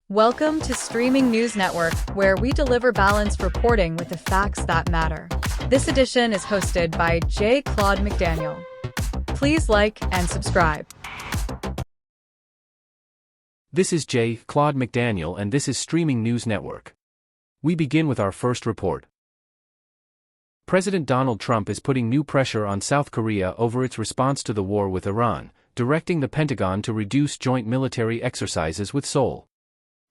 Welcome to Streaming News Network, where we deliver balanced reporting with the facts that matter. This edition is hosted by J. Claude McDaniel. Please like and subscribe. This is J. Claude McDaniel and this is Streaming News Network. We begin with our first report. President Donald Trump is putting new pressure on South Korea over its response to the war with Iran, directing the Pentagon to reduce joint military exercises with Seoul.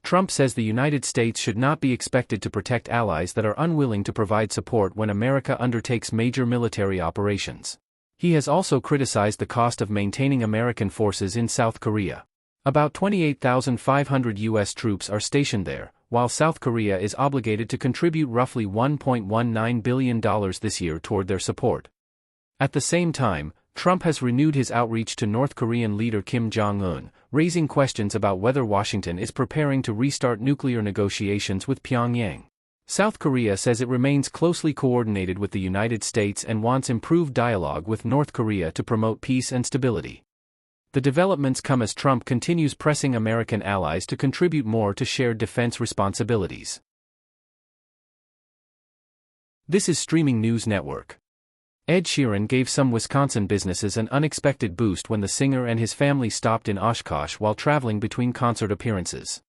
Trump says the United States should not be expected to protect allies that are unwilling to provide support when America undertakes major military operations. He has also criticized the cost of maintaining American forces in South Korea. About 28,500 U.S. troops are stationed there, while South Korea is obligated to contribute roughly $1.19 billion this year toward their support. At the same time, Trump has renewed his outreach to North Korean leader Kim Jong-un, raising questions about whether Washington is preparing to restart nuclear negotiations with Pyongyang. South Korea says it remains closely coordinated with the United States and wants improved dialogue with North Korea to promote peace and stability. The developments come as Trump continues pressing American allies to contribute more to shared defense responsibilities. This is Streaming News Network. Ed Sheeran gave some Wisconsin businesses an unexpected boost when the singer and his family stopped in Oshkosh while traveling between concert appearances.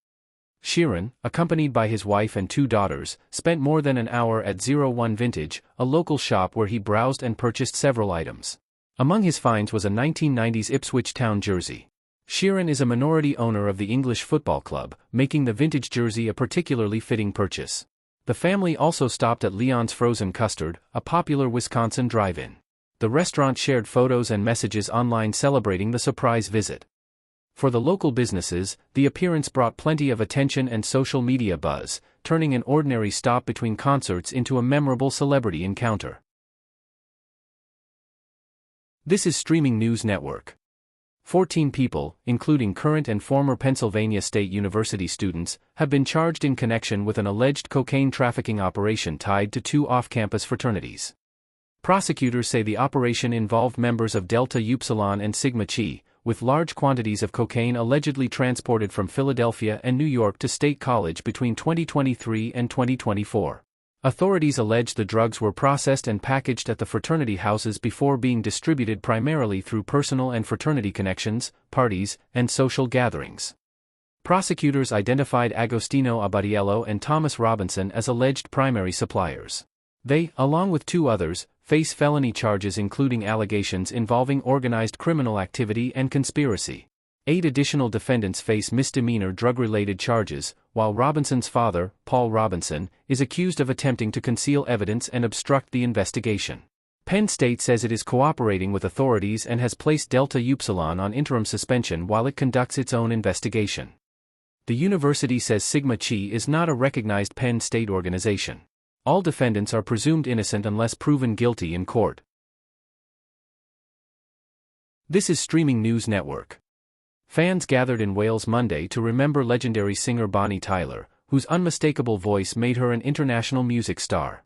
Sheeran, accompanied by his wife and two daughters, spent more than an hour at 01 Vintage, a local shop where he browsed and purchased several items. Among his finds was a 1990s Ipswich Town jersey. Sheeran is a minority owner of the English football club, making the vintage jersey a particularly fitting purchase. The family also stopped at Leon's Frozen Custard, a popular Wisconsin drive-in. The restaurant shared photos and messages online celebrating the surprise visit. For the local businesses, the appearance brought plenty of attention and social media buzz, turning an ordinary stop between concerts into a memorable celebrity encounter. This is Streaming News Network. 14 people, including current and former Pennsylvania State University students, have been charged in connection with an alleged cocaine trafficking operation tied to two off-campus fraternities. Prosecutors say the operation involved members of Delta Upsilon and Sigma Chi, with large quantities of cocaine allegedly transported from Philadelphia and New York to State College between 2023 and 2024. Authorities allege the drugs were processed and packaged at the fraternity houses before being distributed primarily through personal and fraternity connections, parties, and social gatherings. Prosecutors identified Agostino Abadiello and Thomas Robinson as alleged primary suppliers. They, along with two others, face felony charges including allegations involving organized criminal activity and conspiracy. 8 additional defendants face misdemeanor drug-related charges, while Robinson's father, Paul Robinson, is accused of attempting to conceal evidence and obstruct the investigation. Penn State says it is cooperating with authorities and has placed Delta Upsilon on interim suspension while it conducts its own investigation. The university says Sigma Chi is not a recognized Penn State organization. All defendants are presumed innocent unless proven guilty in court. This is Streaming News Network. Fans gathered in Wales Monday to remember legendary singer Bonnie Tyler, whose unmistakable voice made her an international music star.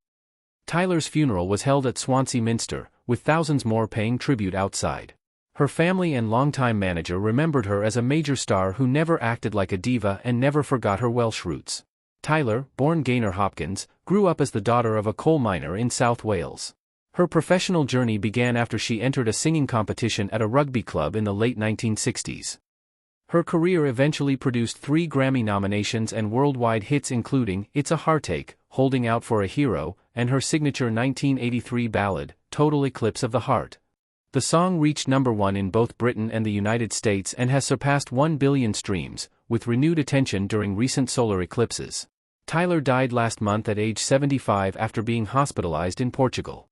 Tyler's funeral was held at Swansea Minster, with thousands more paying tribute outside. Her family and longtime manager remembered her as a major star who never acted like a diva and never forgot her Welsh roots. Tyler, born Gaynor Hopkins, grew up as the daughter of a coal miner in South Wales. Her professional journey began after she entered a singing competition at a rugby club in the late 1960s. Her career eventually produced 3 Grammy nominations and worldwide hits including It's a Heartache, Holding Out for a Hero, and her signature 1983 ballad, Total Eclipse of the Heart. The song reached number 1 in both Britain and the United States and has surpassed 1 billion streams, with renewed attention during recent solar eclipses. Tyler died last month at age 75 after being hospitalized in Portugal.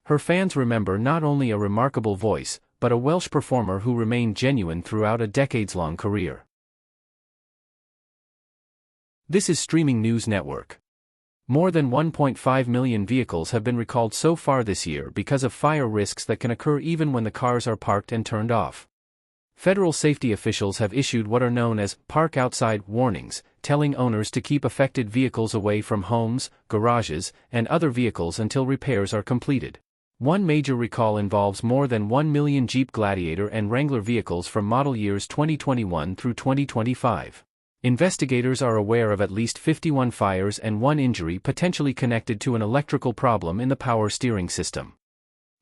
Her fans remember not only a remarkable voice, but a Welsh performer who remained genuine throughout a decades-long career. This is Streaming News Network. More than 1.5 million vehicles have been recalled so far this year because of fire risks that can occur even when the cars are parked and turned off. Federal safety officials have issued what are known as park outside warnings, telling owners to keep affected vehicles away from homes, garages, and other vehicles until repairs are completed. One major recall involves more than 1 million Jeep Gladiator and Wrangler vehicles from model years 2021 through 2025. Investigators are aware of at least 51 fires and 1 injury potentially connected to an electrical problem in the power steering system.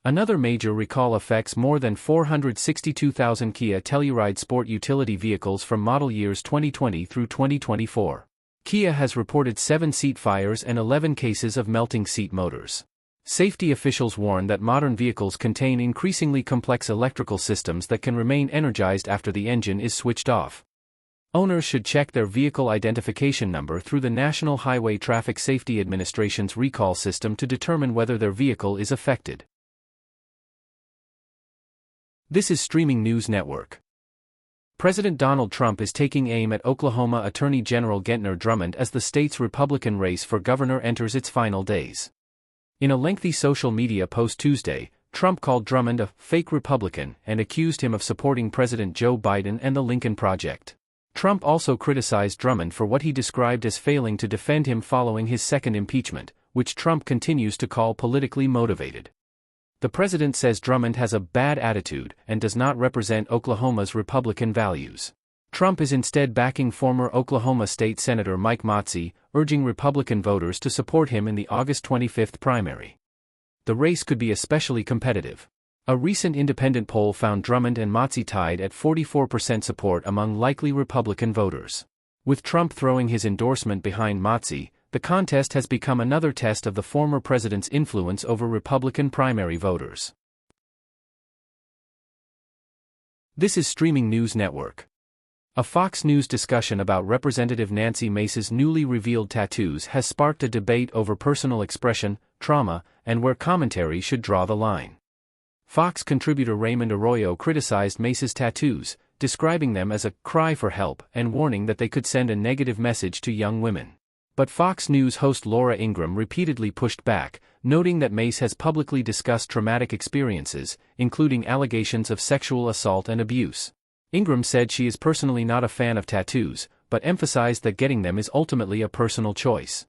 Another major recall affects more than 462,000 Kia Telluride sport utility vehicles from model years 2020 through 2024. Kia has reported 7 seat fires and 11 cases of melting seat motors. Safety officials warn that modern vehicles contain increasingly complex electrical systems that can remain energized after the engine is switched off. Owners should check their vehicle identification number through the National Highway Traffic Safety Administration's recall system to determine whether their vehicle is affected. This is Streaming News Network. President Donald Trump is taking aim at Oklahoma Attorney General Gentner Drummond as the state's Republican race for governor enters its final days. In a lengthy social media post Tuesday, Trump called Drummond a fake Republican and accused him of supporting President Joe Biden and the Lincoln Project. Trump also criticized Drummond for what he described as failing to defend him following his second impeachment, which Trump continues to call politically motivated. The president says Drummond has a bad attitude and does not represent Oklahoma's Republican values. Trump is instead backing former Oklahoma State Senator Mike Mace, urging Republican voters to support him in the August 25 primary. The race could be especially competitive. A recent independent poll found Drummond and Mace tied at 44% support among likely Republican voters. With Trump throwing his endorsement behind Mace, the contest has become another test of the former president's influence over Republican primary voters. This is Streaming News Network. A Fox News discussion about Representative Nancy Mace's newly revealed tattoos has sparked a debate over personal expression, trauma, and where commentary should draw the line. Fox contributor Raymond Arroyo criticized Mace's tattoos, describing them as a cry for help and warning that they could send a negative message to young women. But Fox News host Laura Ingraham repeatedly pushed back, noting that Mace has publicly discussed traumatic experiences, including allegations of sexual assault and abuse. Ingraham said she is personally not a fan of tattoos, but emphasized that getting them is ultimately a personal choice.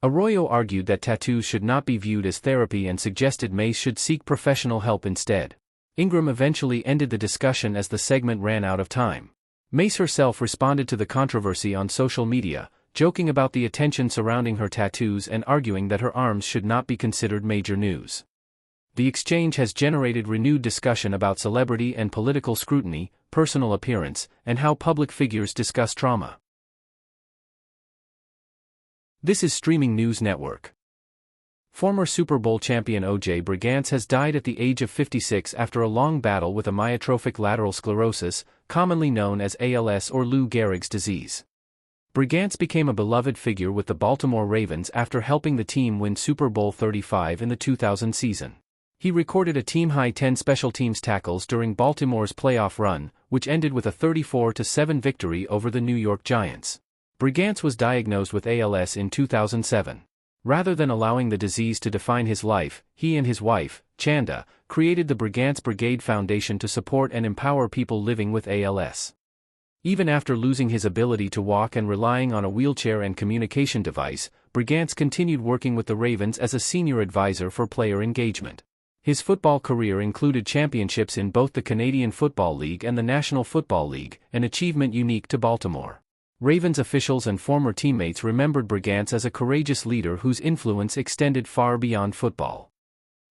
Arroyo argued that tattoos should not be viewed as therapy and suggested Mace should seek professional help instead. Ingraham eventually ended the discussion as the segment ran out of time. Mace herself responded to the controversy on social media, joking about the attention surrounding her tattoos and arguing that her arms should not be considered major news. The exchange has generated renewed discussion about celebrity and political scrutiny, personal appearance, and how public figures discuss trauma. This is Streaming News Network. Former Super Bowl champion O.J. Brigance has died at the age of 56 after a long battle with amyotrophic lateral sclerosis, commonly known as ALS or Lou Gehrig's disease. Brigance became a beloved figure with the Baltimore Ravens after helping the team win Super Bowl 35 in the 2000 season. He recorded a team-high 10 special teams tackles during Baltimore's playoff run, which ended with a 34-7 victory over the New York Giants. Brigance was diagnosed with ALS in 2007. Rather than allowing the disease to define his life, he and his wife, Chanda, created the Brigance Brigade Foundation to support and empower people living with ALS. Even after losing his ability to walk and relying on a wheelchair and communication device, Brigance continued working with the Ravens as a senior advisor for player engagement. His football career included championships in both the Canadian Football League and the National Football League, an achievement unique to Baltimore. Ravens officials and former teammates remembered Brigance as a courageous leader whose influence extended far beyond football.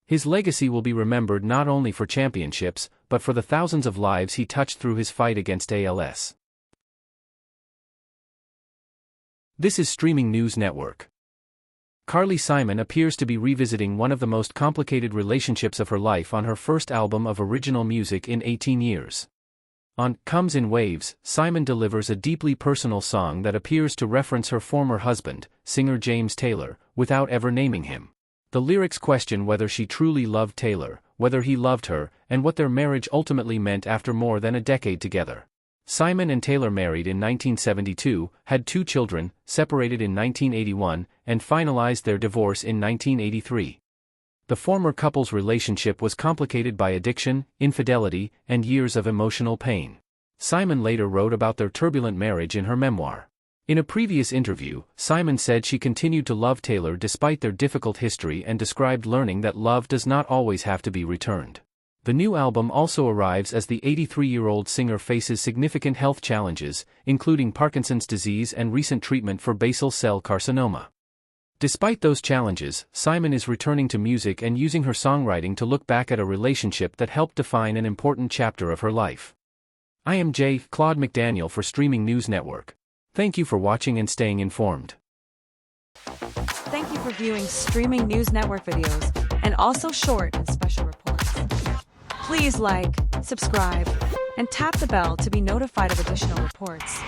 His legacy will be remembered not only for championships, but for the thousands of lives he touched through his fight against ALS. This is Streaming News Network. Carly Simon appears to be revisiting one of the most complicated relationships of her life on her first album of original music in 18 years. On Comes in Waves, Simon delivers a deeply personal song that appears to reference her former husband, singer James Taylor, without ever naming him. The lyrics question whether she truly loved Taylor, whether he loved her, and what their marriage ultimately meant after more than a decade together. Simon and Taylor married in 1972, had 2 children, separated in 1981, and finalized their divorce in 1983. The former couple's relationship was complicated by addiction, infidelity, and years of emotional pain. Simon later wrote about their turbulent marriage in her memoir. In a previous interview, Simon said she continued to love Taylor despite their difficult history and described learning that love does not always have to be returned. The new album also arrives as the 83-year-old singer faces significant health challenges, including Parkinson's disease and recent treatment for basal cell carcinoma. Despite those challenges, Simon is returning to music and using her songwriting to look back at a relationship that helped define an important chapter of her life. I am J. Claude McDaniel for Streaming News Network. Thank you for watching and staying informed. Thank you for viewing Streaming News Network videos, and also short and special reports. Please like, subscribe, and tap the bell to be notified of additional reports.